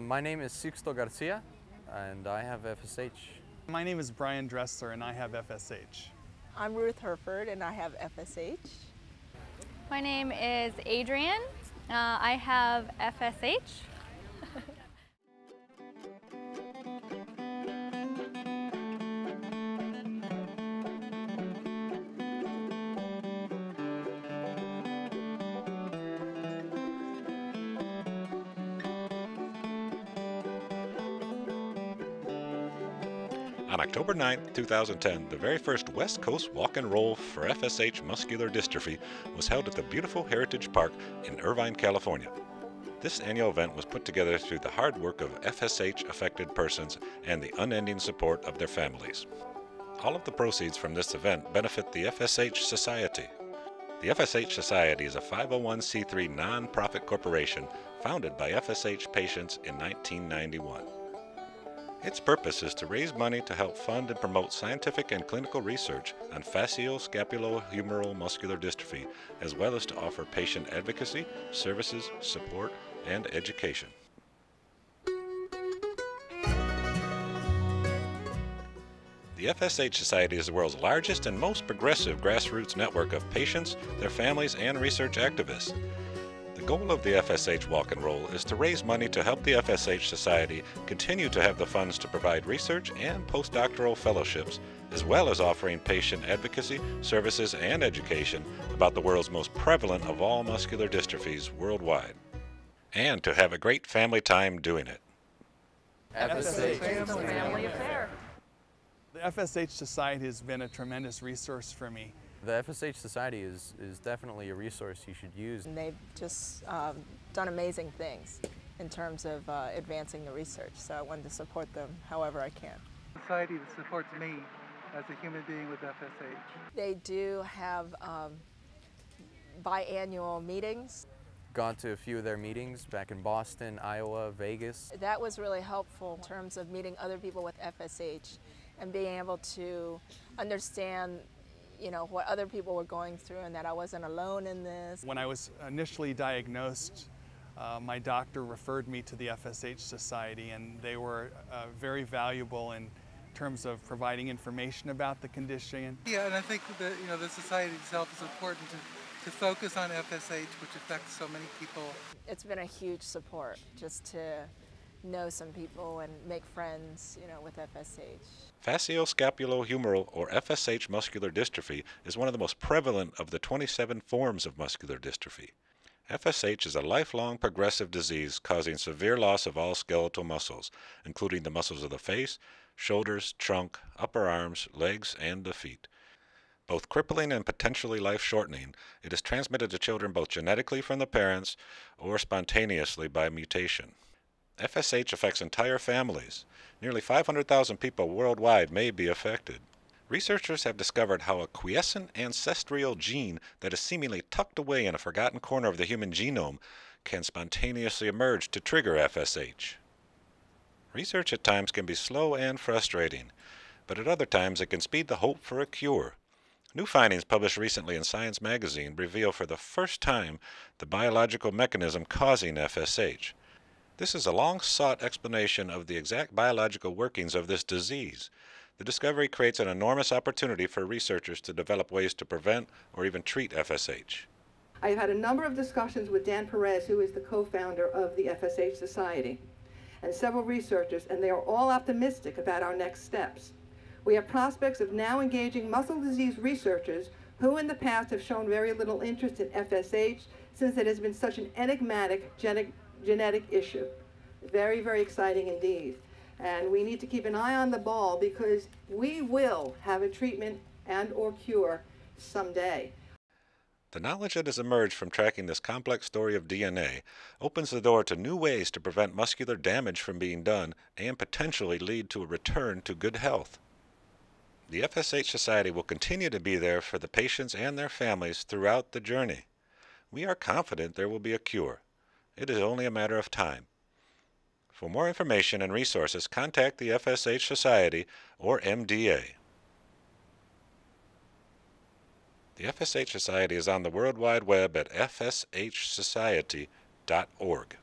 My name is Sixto Garcia and I have FSH. My name is Brian Dressler and I have FSH. I'm Ruth Herford and I have FSH. My name is Adrienne. I have FSH. On October 9, 2010, the very first West Coast Walk and Roll for FSH Muscular Dystrophy was held at the beautiful Heritage Park in Irvine, California. This annual event was put together through the hard work of FSH-affected persons and the unending support of their families. All of the proceeds from this event benefit the FSH Society. The FSH Society is a 501c3 non-profit corporation founded by FSH patients in 1991. Its purpose is to raise money to help fund and promote scientific and clinical research on facioscapulohumeral muscular dystrophy, as well as to offer patient advocacy, services, support, and education. The FSH Society is the world's largest and most progressive grassroots network of patients, their families, and research activists. The goal of the FSH Walk and Roll is to raise money to help the FSH Society continue to have the funds to provide research and postdoctoral fellowships, as well as offering patient advocacy, services, and education about the world's most prevalent of all muscular dystrophies worldwide, and to have a great family time doing it. FSH Family Affair. The FSH Society has been a tremendous resource for me. The FSH Society is definitely a resource you should use. And they've just done amazing things in terms of advancing the research, so I wanted to support them however I can. Society that supports me as a human being with FSH. They do have biannual meetings. Gone to a few of their meetings back in Boston, Iowa, Vegas. That was really helpful in terms of meeting other people with FSH and being able to understand what other people were going through and that I wasn't alone in this. When I was initially diagnosed, my doctor referred me to the FSH Society, and they were very valuable in terms of providing information about the condition. Yeah, and I think that the society itself is important to focus on FSH, which affects so many people. It's been a huge support just to know some people and make friends, with FSH. Facioscapulohumeral, or FSH muscular dystrophy, is one of the most prevalent of the 27 forms of muscular dystrophy. FSH is a lifelong progressive disease causing severe loss of all skeletal muscles, including the muscles of the face, shoulders, trunk, upper arms, legs, and the feet. Both crippling and potentially life-shortening, it is transmitted to children both genetically from the parents or spontaneously by mutation. FSH affects entire families. Nearly 500,000 people worldwide may be affected. Researchers have discovered how a quiescent ancestral gene that is seemingly tucked away in a forgotten corner of the human genome can spontaneously emerge to trigger FSH. Research at times can be slow and frustrating, but at other times it can speed the hope for a cure. New findings published recently in Science magazine reveal for the first time the biological mechanism causing FSH. This is a long-sought explanation of the exact biological workings of this disease. The discovery creates an enormous opportunity for researchers to develop ways to prevent or even treat FSH. I've had a number of discussions with Dan Perez, who is the co-founder of the FSH Society, and several researchers, and they are all optimistic about our next steps. We have prospects of now engaging muscle disease researchers who in the past have shown very little interest in FSH since it has been such an enigmatic genetic issue. Very, very exciting indeed. And we need to keep an eye on the ball because we will have a treatment and or cure someday. The knowledge that has emerged from tracking this complex story of DNA opens the door to new ways to prevent muscular damage from being done and potentially lead to a return to good health. The FSH Society will continue to be there for the patients and their families throughout the journey. We are confident there will be a cure. It is only a matter of time. For more information and resources, contact the FSH Society or MDA. The FSH Society is on the World Wide Web at fshsociety.org.